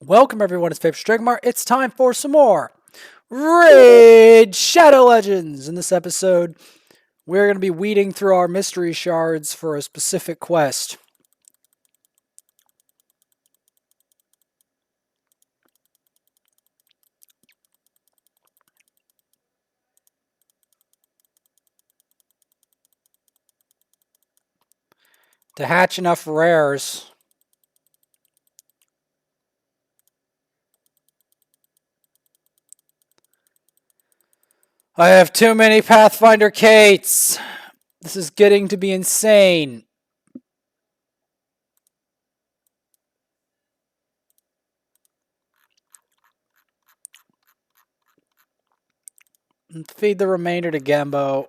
Welcome everyone, it's Paper Strigmar. It's time for some more Raid Shadow Legends. In this episode, we're going to be weeding through our mystery shards for a specific quest. To hatch enough rares. I have too many Pathfinder Kates. This is getting to be insane. Feed the remainder to Genbo.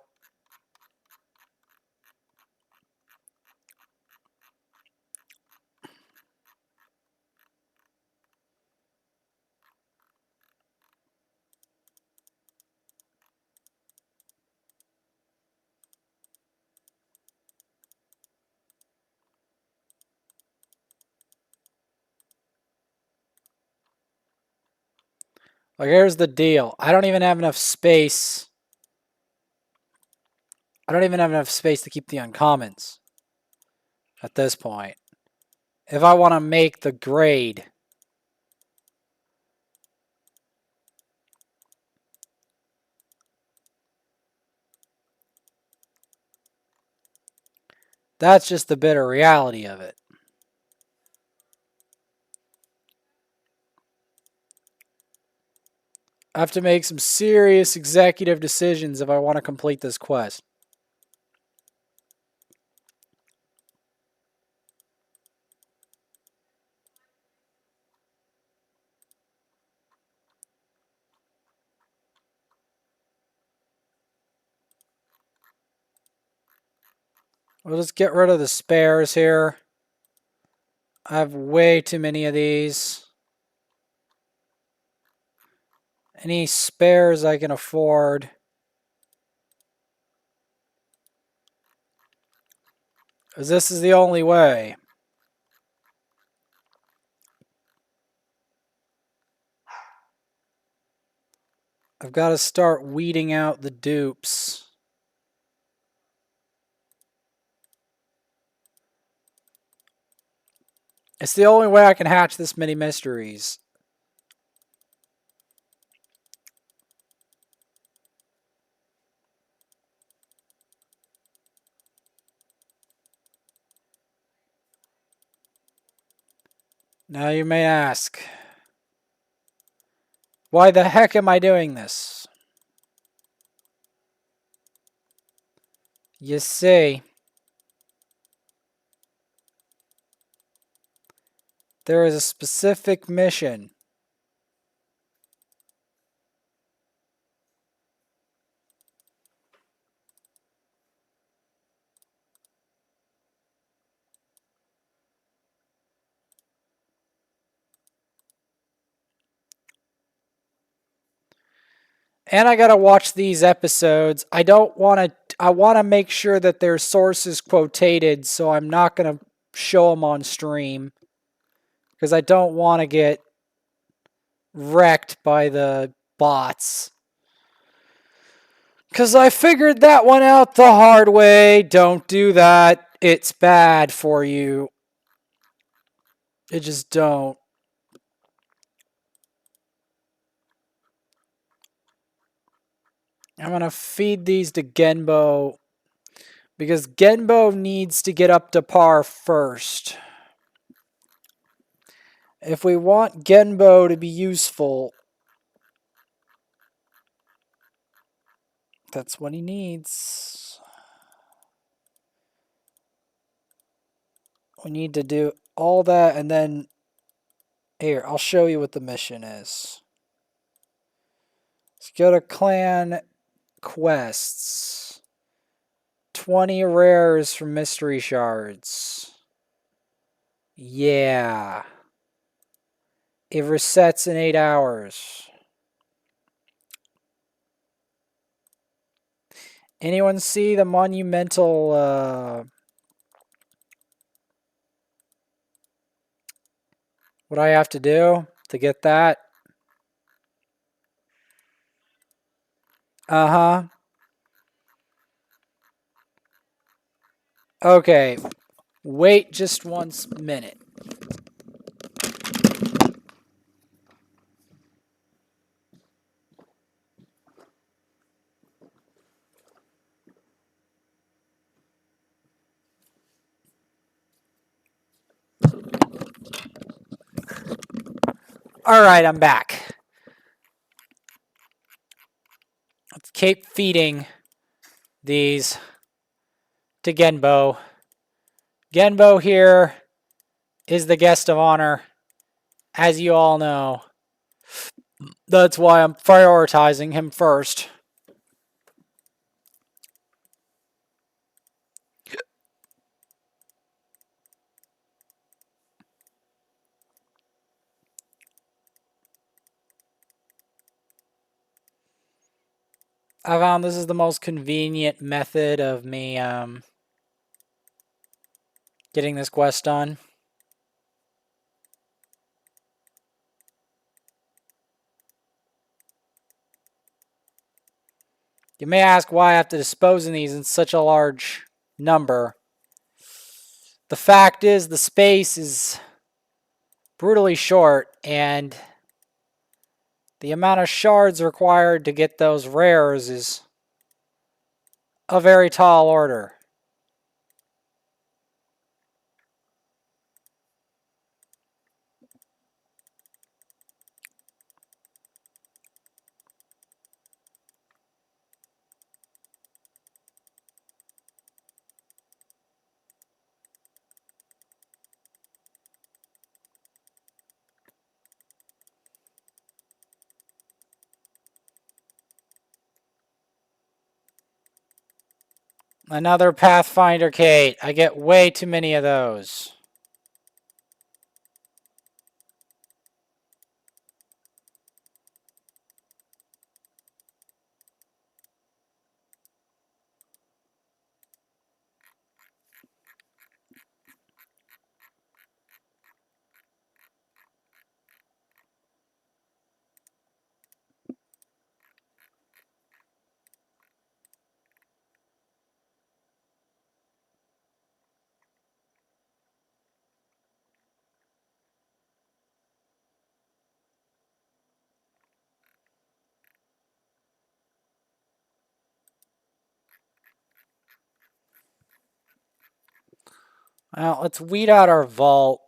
Like, here's the deal. I don't even have enough space. I don't even have enough space to keep the uncommons at this point. If I want to make the grade. That's just the bitter reality of it. I have to make some serious executive decisions if I want to complete this quest. We'll just get rid of the spares here. I have way too many of these. Any spares I can afford. Because this is the only way. I've got to start weeding out the dupes. It's the only way I can hatch this many mysteries. Now you may ask, why the heck am I doing this? You see, there is a specific mission. And I gotta watch these episodes. I want to make sure that their source is quotated, so I'm not gonna show them on stream. Because I don't want to get wrecked by the bots. Because I figured that one out the hard way. Don't do that. It's bad for you. It just don't. I'm going to feed these to Genbo. Because Genbo needs to get up to par first. If we want Genbo to be useful, that's what he needs. We need to do all that, and then here, I'll show you what the mission is. Let's go to clan quests. 20 rares from mystery shards. Yeah. It resets in 8 hours. Anyone see the monumental What I have to do to get that? Uh-huh. Okay. Wait just 1 minute. All right, I'm back. Let's keep feeding these to Genbo. Genbo here is the guest of honor, as you all know. That's why I'm prioritizing him first. I found this is the most convenient method of me getting this quest done. You may ask why I have to dispose of these in such a large number. The fact is the space is brutally short, and the amount of shards required to get those rares is a very tall order. Another Pathfinder Kate. I get way too many of those. Well, let's weed out our vault.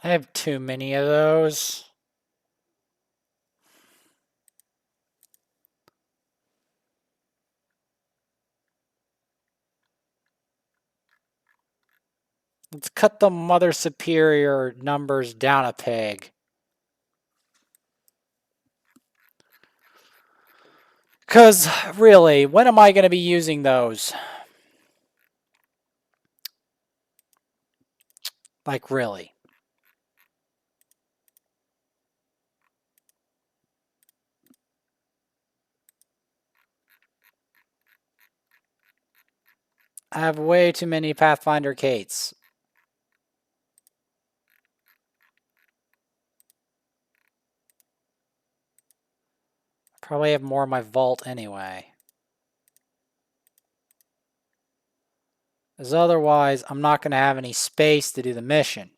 I have too many of those. Let's cut the Mother Superior numbers down a peg. Because, really, when am I going to be using those? Like, really. I have way too many Pathfinder Kates. Probably have more in my vault anyway. Because otherwise, I'm not going to have any space to do the mission.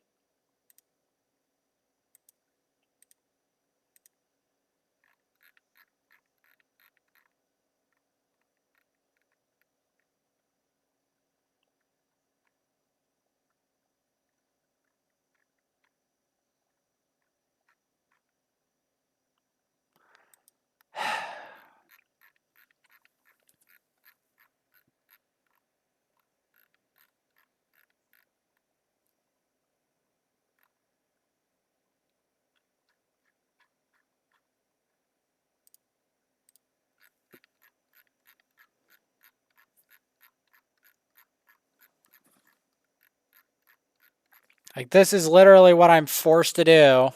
Like, this is literally what I'm forced to do.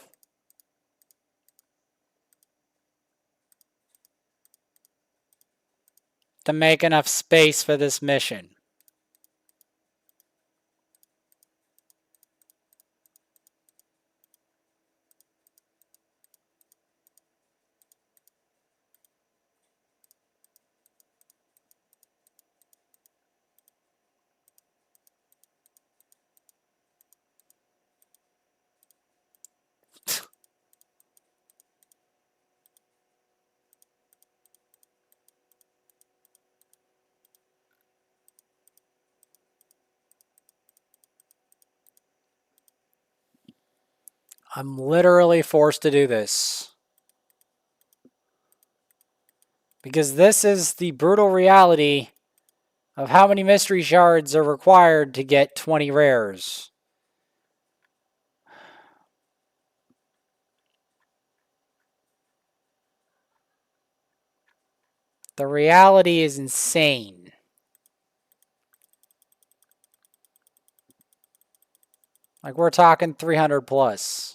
To make enough space for this mission. I'm literally forced to do this. Because this is the brutal reality of how many mystery shards are required to get 20 rares. The reality is insane. Like, we're talking 300 plus.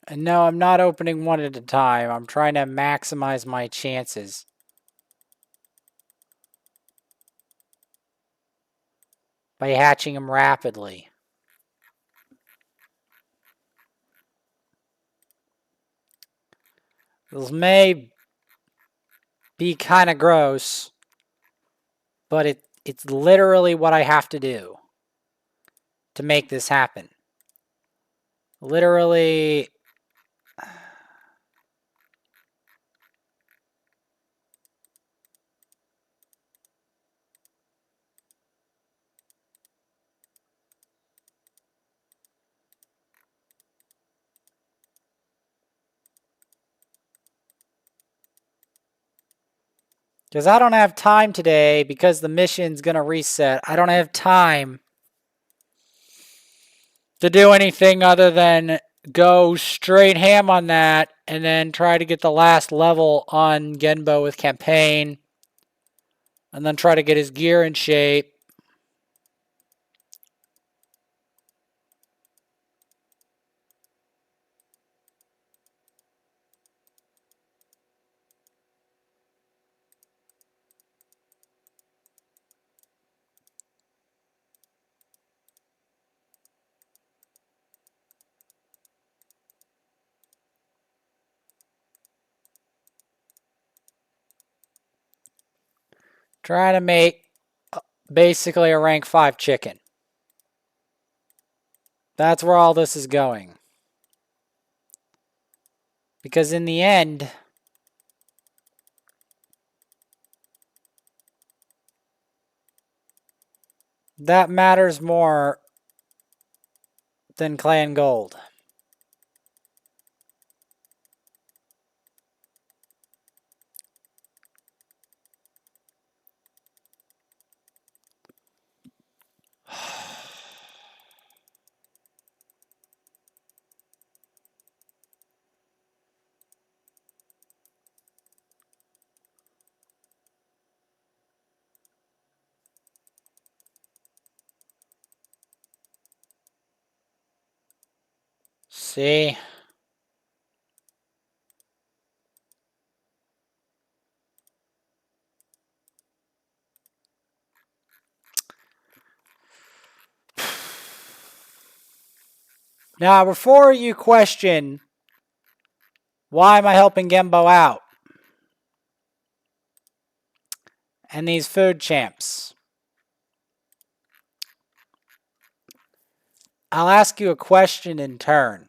And no, I'm not opening one at a time. I'm trying to maximize my chances. By hatching them rapidly. This may be kind of gross, but it's literally what I have to do to make this happen. Literally. Because I don't have time today, because the mission's going to reset. I don't have time to do anything other than go straight ham on that and then try to get the last level on Genbo with campaign. And then try to get his gear in shape. Trying to make basically a rank 5 chicken. That's where all this is going. Because in the end, that matters more than clan gold. See? Now, before you question, why am I helping Genbo out? And these food champs. I'll ask you a question in turn.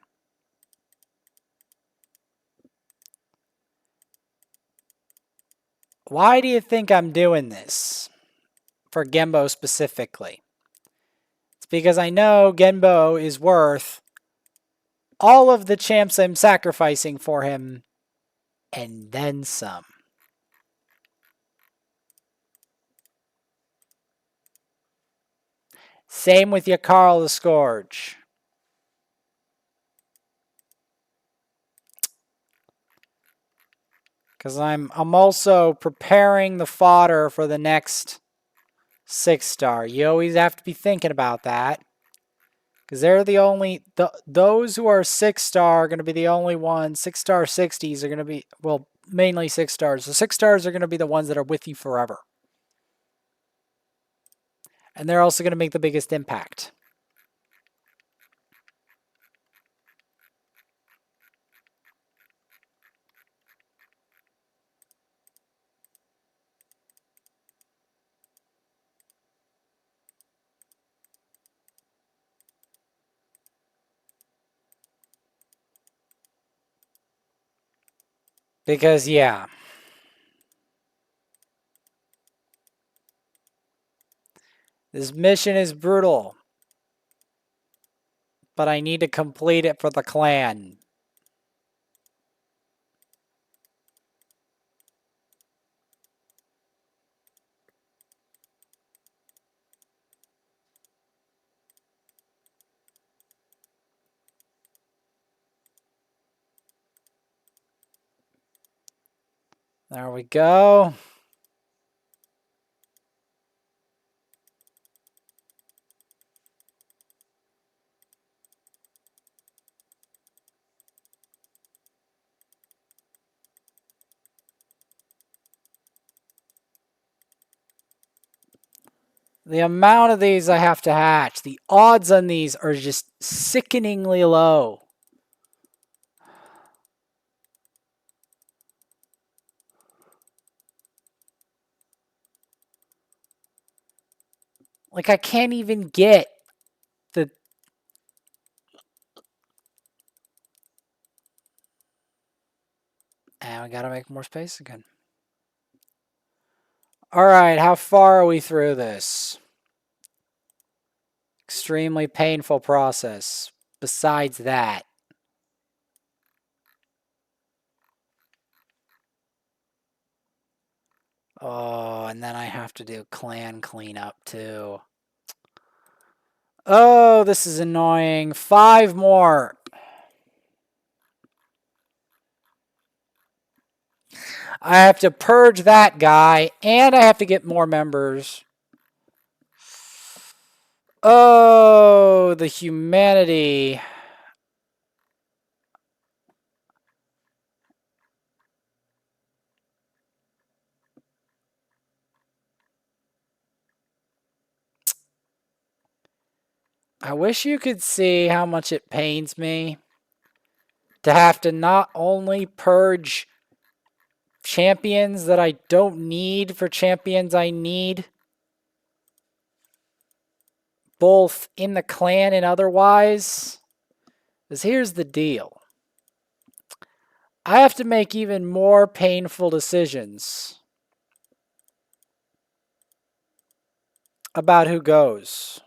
Why do you think I'm doing this? For Genbo specifically. It's because I know Genbo is worth all of the champs I'm sacrificing for him and then some. Same with your Carl the Scourge. Because I'm also preparing the fodder for the next 6-star. You always have to be thinking about that. Because they're the only, those who are 6-star are going to be the only ones. 6-star 60s are going to be, well, mainly 6-stars. The 6-stars are going to be the ones that are with you forever. And they're also going to make the biggest impact. Because, yeah. This mission is brutal. But I need to complete it for the clan. There we go. The amount of these I have to hatch, the odds on these are just sickeningly low. Like, I can't even get the... And we gotta make more space again. Alright, how far are we through this? Extremely painful process. Besides that. Oh, and then I have to do clan cleanup too. Oh, this is annoying. 5 more. I have to purge that guy, and I have to get more members. Oh, the humanity. I wish you could see how much it pains me to have to not only purge champions that I don't need for champions I need, both in the clan and otherwise. Because here's the deal. I have to make even more painful decisions about who goes.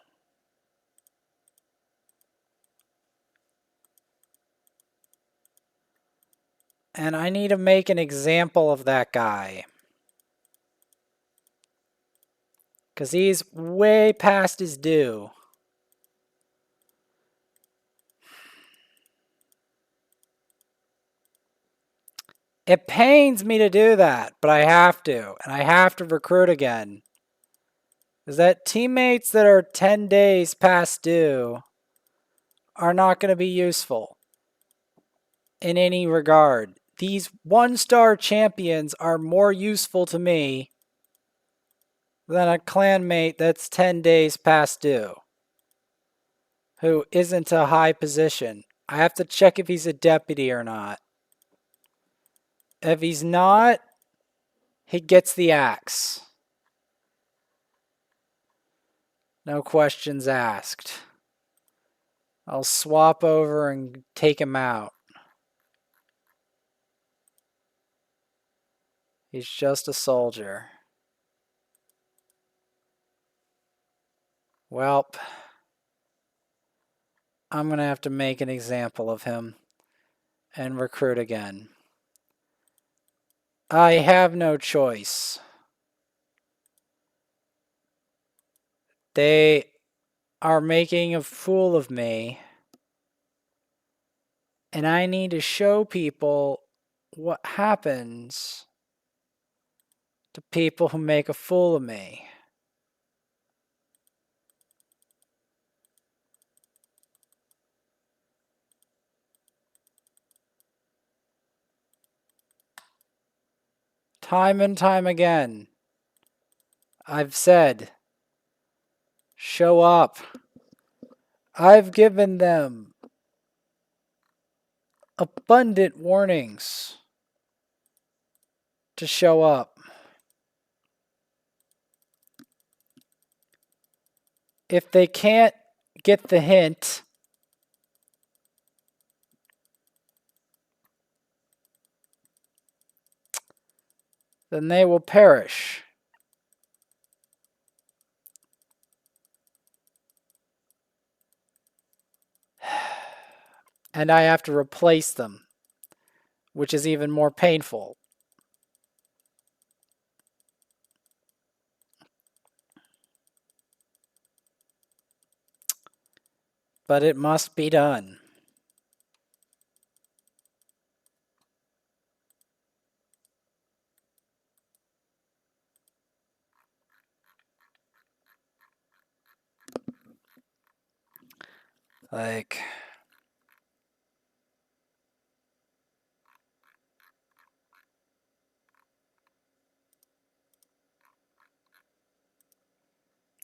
And I need to make an example of that guy. Because he's way past his due. It pains me to do that, but I have to. And I have to recruit again. Is that teammates that are 10 days past due are not going to be useful in any regard. These 1-star champions are more useful to me than a clanmate that's 10 days past due, who isn't a high position. I have to check if he's a deputy or not. If he's not, he gets the axe. No questions asked. I'll swap over and take him out. He's just a soldier. Welp. I'm going to have to make an example of him and recruit again. I have no choice. They are making a fool of me. And I need to show people what happens to people who make a fool of me. Time and time again, I've said, show up. I've given them abundant warnings to show up. If they can't get the hint, then they will perish. And I have to replace them, which is even more painful. But it must be done. Like,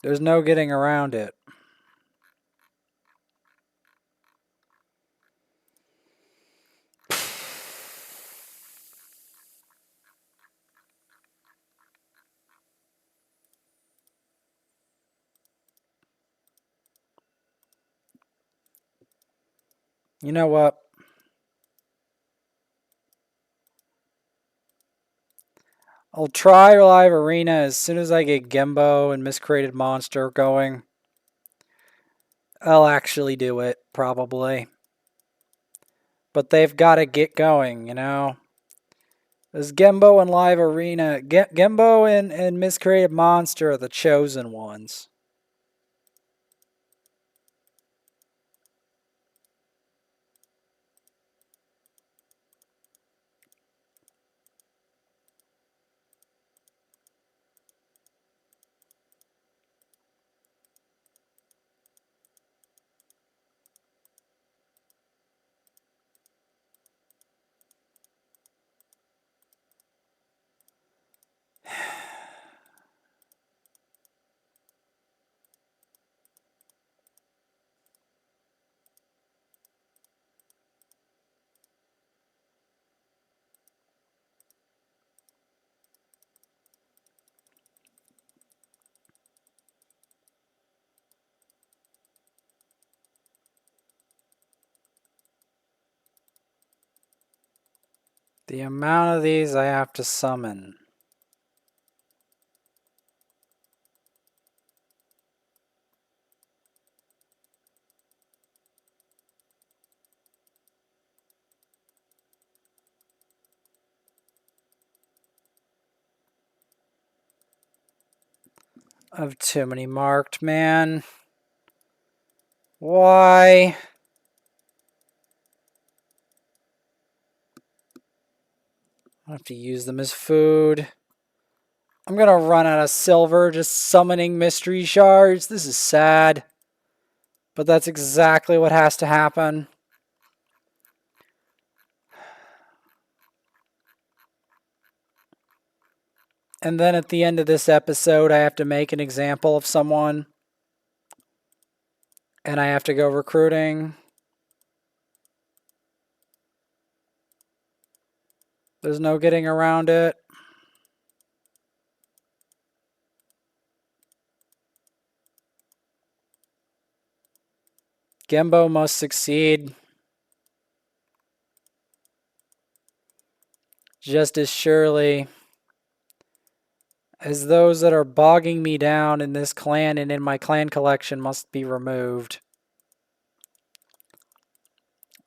there's no getting around it. You know what? I'll try live arena as soon as I get Genbo and Miscreated Monster going. I'll actually do it, probably. But they've got to get going, you know? There's Genbo and live arena. Genbo and Miscreated Monster are the chosen ones. The amount of these I have to summon. I have too many marked, man. Why? I have to use them as food. I'm gonna run out of silver just summoning mystery shards. This is sad. But that's exactly what has to happen. And then at the end of this episode, I have to make an example of someone. And I have to go recruiting. There's no getting around it. Genbo must succeed. Just as surely as those that are bogging me down in this clan and in my clan collection must be removed.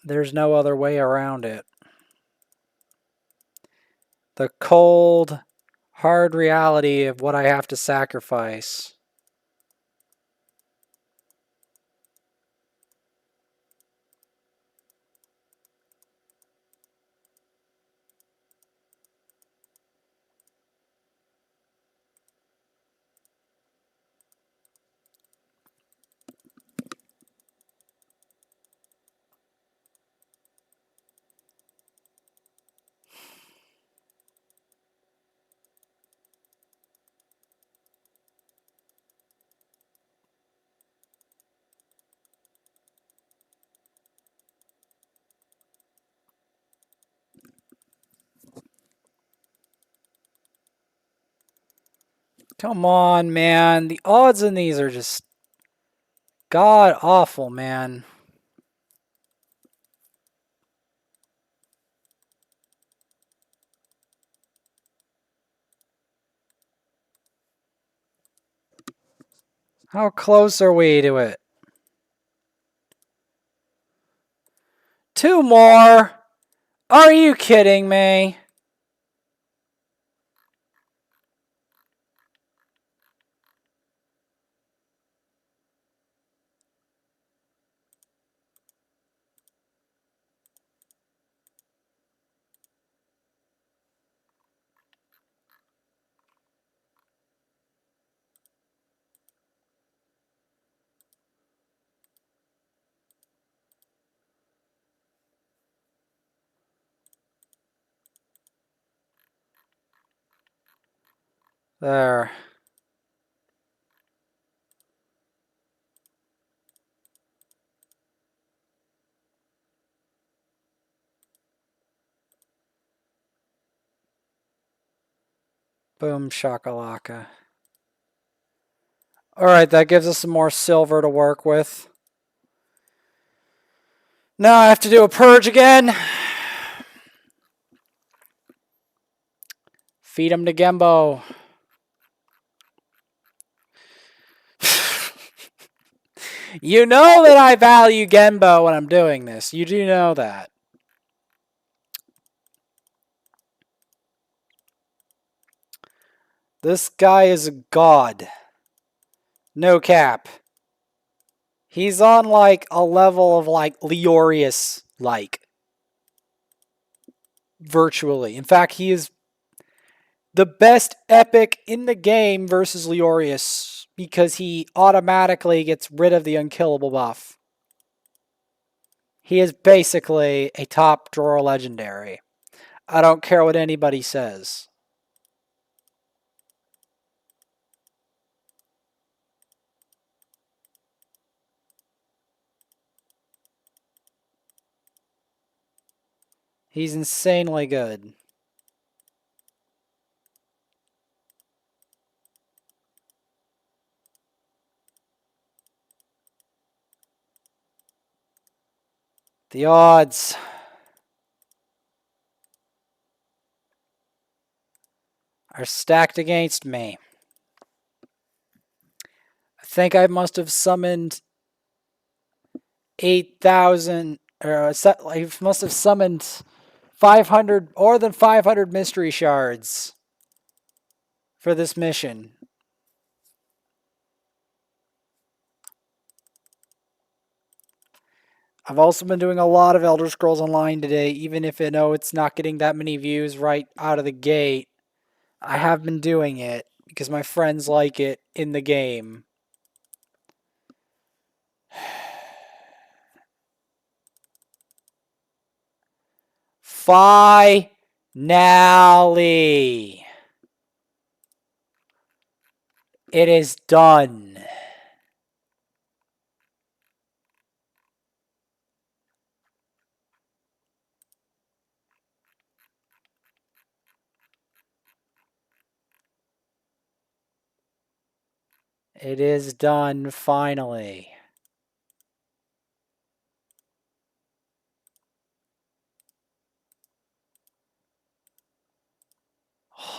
There's no other way around it. The cold, hard reality of what I have to sacrifice. Come on, man. The odds in these are just god awful, man. How close are we to it? 2 more? Are you kidding me? There. Boom shakalaka. Alright, that gives us some more silver to work with. Now I have to do a purge again. Feed him to Genbo. You know that I value Genbo when I'm doing this. You do know that. This guy is a god. No cap. He's on like a level of like Leorius like. Virtually. In fact, he is the best epic in the game versus Leorius because he automatically gets rid of the unkillable buff. He is basically a top drawer legendary. I don't care what anybody says. He's insanely good. The odds are stacked against me. I think I must have summoned 8,000, or I must have summoned 500, more than 500 mystery shards for this mission. I've also been doing a lot of Elder Scrolls Online today, even if I know it's not getting that many views right out of the gate. I have been doing it because my friends like it in the game. Finally. It is done. It is done finally.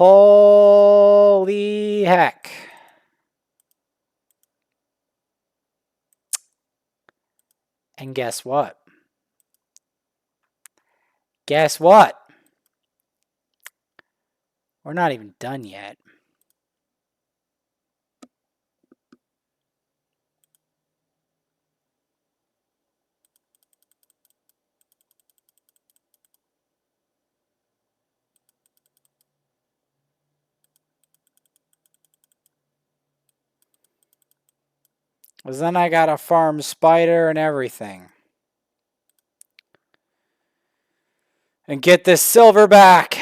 Holy heck. And guess what? Guess what? We're not even done yet. Because then I gotta farm spider and everything. And get this silver back.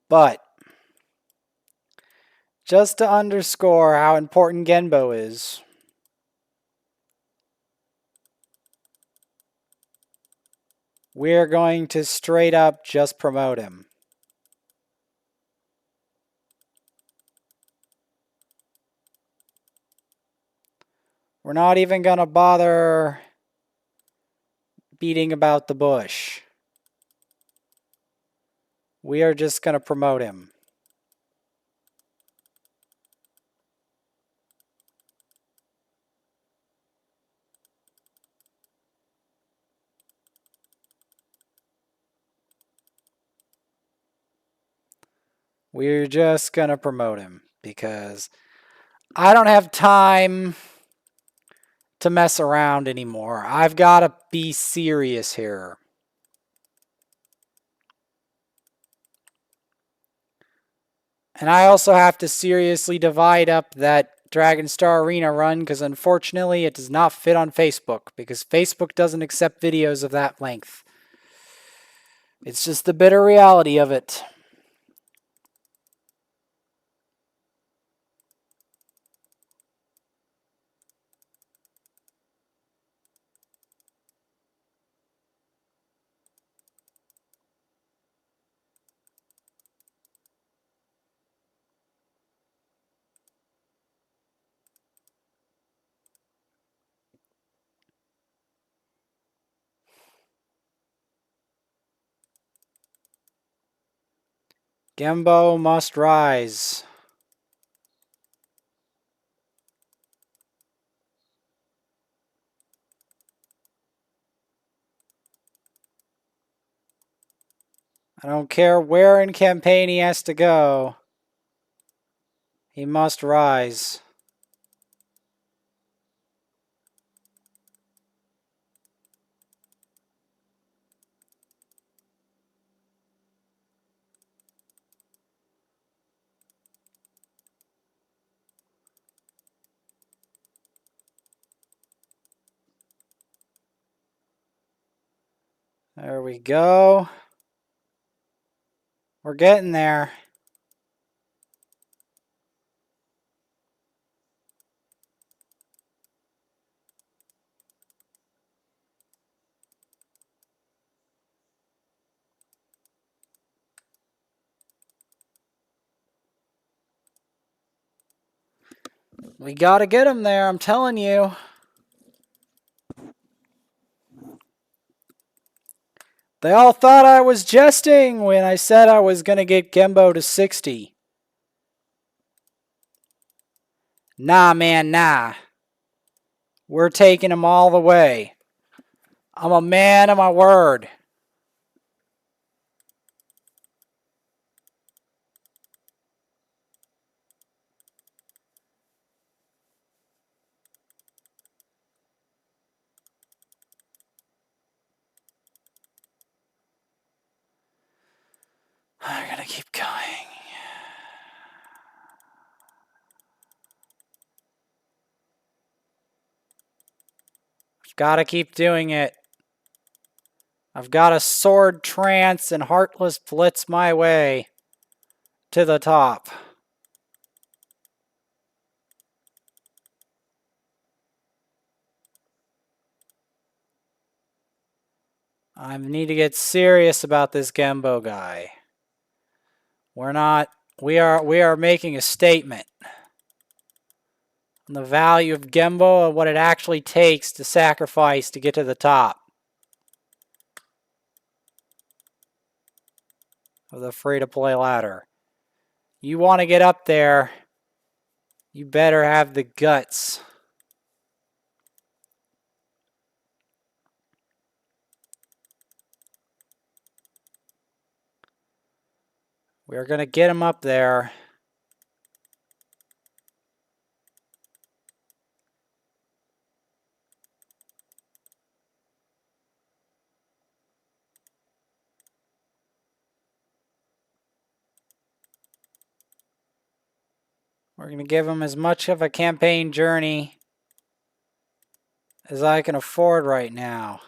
But just to underscore how important Genbo is, we're going to straight up just promote him. We're not even going to bother beating about the bush. We are just going to promote him. We're just going to promote him because I don't have time to mess around anymore. I've got to be serious here. And I also have to seriously divide up that Dragon Star Arena run because unfortunately it does not fit on Facebook because Facebook doesn't accept videos of that length. It's just the bitter reality of it. Genbo must rise. I don't care where in campaign he has to go. He must rise. There we go. We're getting there. We gotta get him there, I'm telling you. They all thought I was jesting when I said I was gonna get Genbo to 60. Nah, man, nah. We're taking him all the way. I'm a man of my word. I gotta keep going. I've gotta keep doing it. I've got a sword trance and heartless blitz my way to the top. I need to get serious about this Genbo guy. We are making a statement on the value of Genbo and what it actually takes to sacrifice to get to the top of the free-to-play ladder. You want to get up there, you better have the guts. We're going to get him up there. We're going to give him as much of a campaign journey as I can afford right now.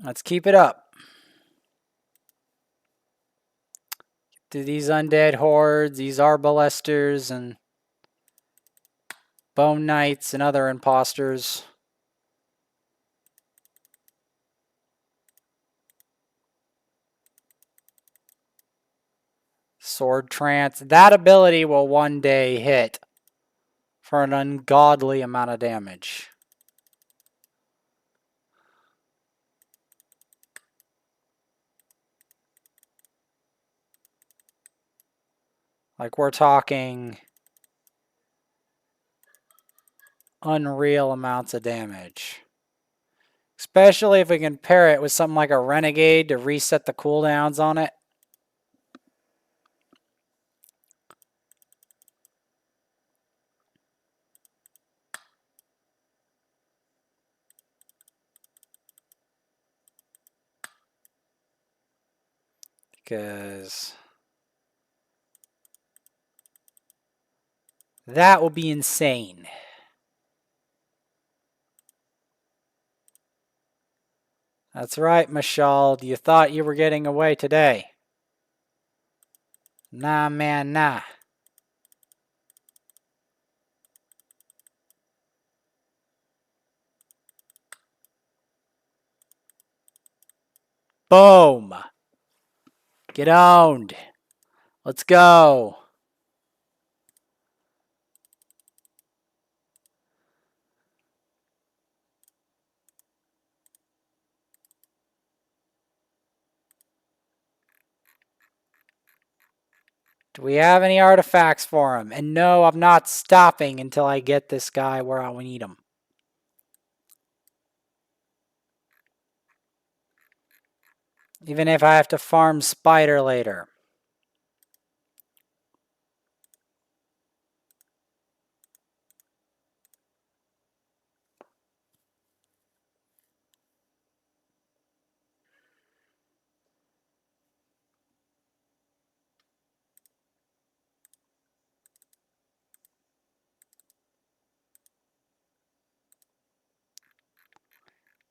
Let's keep it up. To these undead hordes, these arbalesters and bone knights and other imposters. Sword trance. That ability will one day hit for an ungodly amount of damage. Like we're talking unreal amounts of damage. Especially if we can pair it with something like a renegade to reset the cooldowns on it. Because that will be insane. That's right, Mashal. You thought you were getting away today. Nah, man, nah. Boom. Get owned. Let's go. Do we have any artifacts for him? And no, I'm not stopping until I get this guy where I need him. Even if I have to farm Spider later.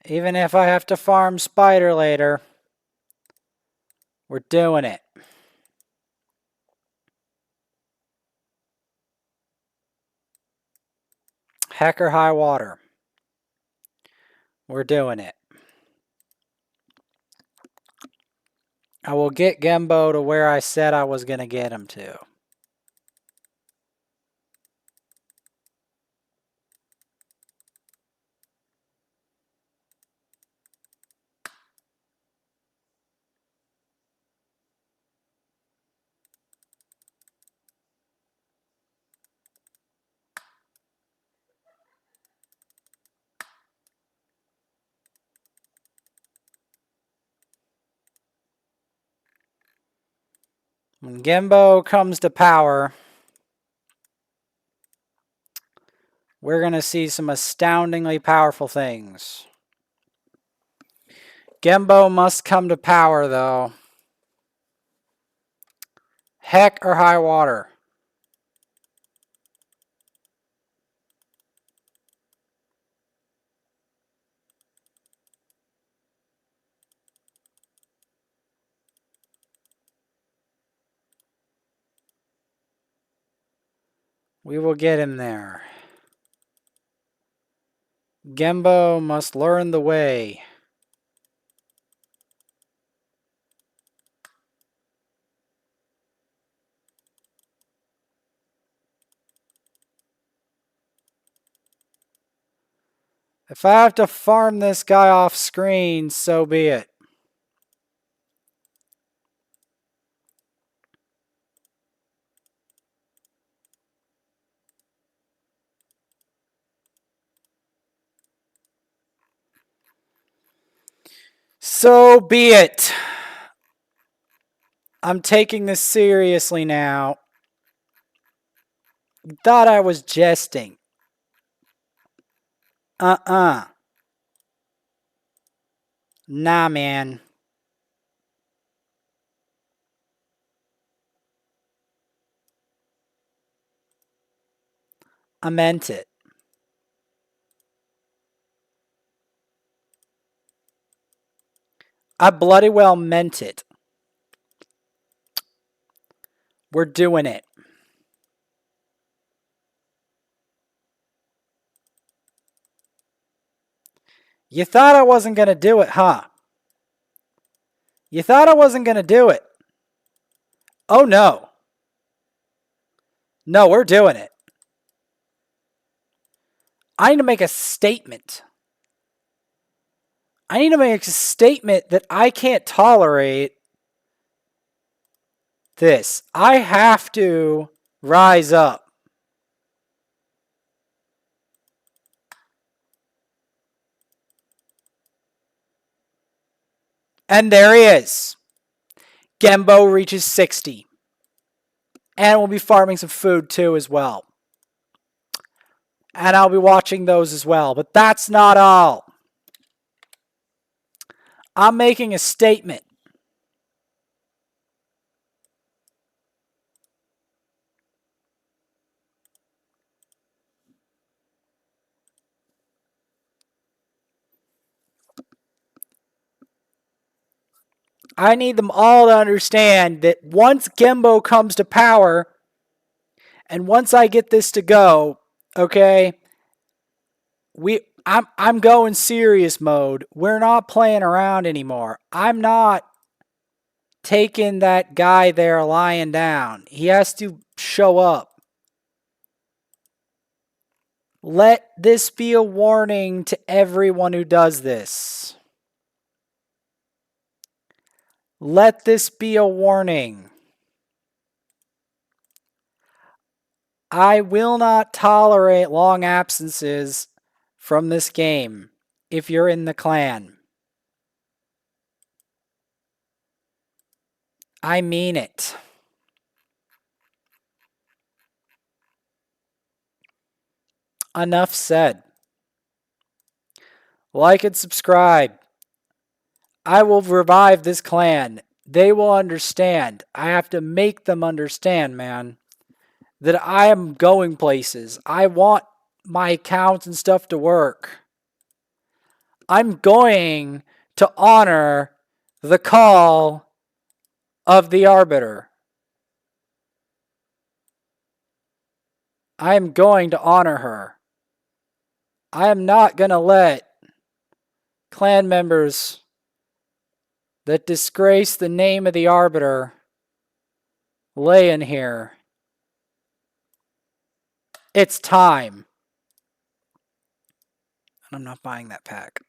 Even if I have to farm Spider later, we're doing it. Heck or high water. We're doing it. I will get Genbo to where I said I was going to get him to. When Genbo comes to power, we're going to see some astoundingly powerful things. Genbo must come to power, though. Heck or high water. We will get him there. Genbo must learn the way. If I have to farm this guy off screen, so be it. So be it. I'm taking this seriously now. Thought I was jesting. Nah, man. I meant it. I bloody well meant it. We're doing it. You thought I wasn't going to do it, huh? You thought I wasn't going to do it. Oh, no. No, we're doing it. I need to make a statement. I need to make a statement that I can't tolerate this. I have to rise up. And there he is. Genbo reaches 60. And we'll be farming some food too as well. And I'll be watching those as well. But that's not all. I'm making a statement. I need them all to understand that once Genbo comes to power, and once I get this to go, okay, I'm going serious mode. We're not playing around anymore. I'm not taking that guy there lying down. He has to show up. Let this be a warning to everyone who does this. Let this be a warning. I will not tolerate long absences from this game if you're in the clan. I mean it. Enough said. Like and subscribe. I will revive this clan. They will understand. I have to make them understand, man, that I am going places. I want my accounts and stuff to work. I'm going to honor the call of the Arbiter. I am going to honor her. I am not going to let clan members that disgrace the name of the Arbiter lay in here. It's time. And I'm not buying that pack.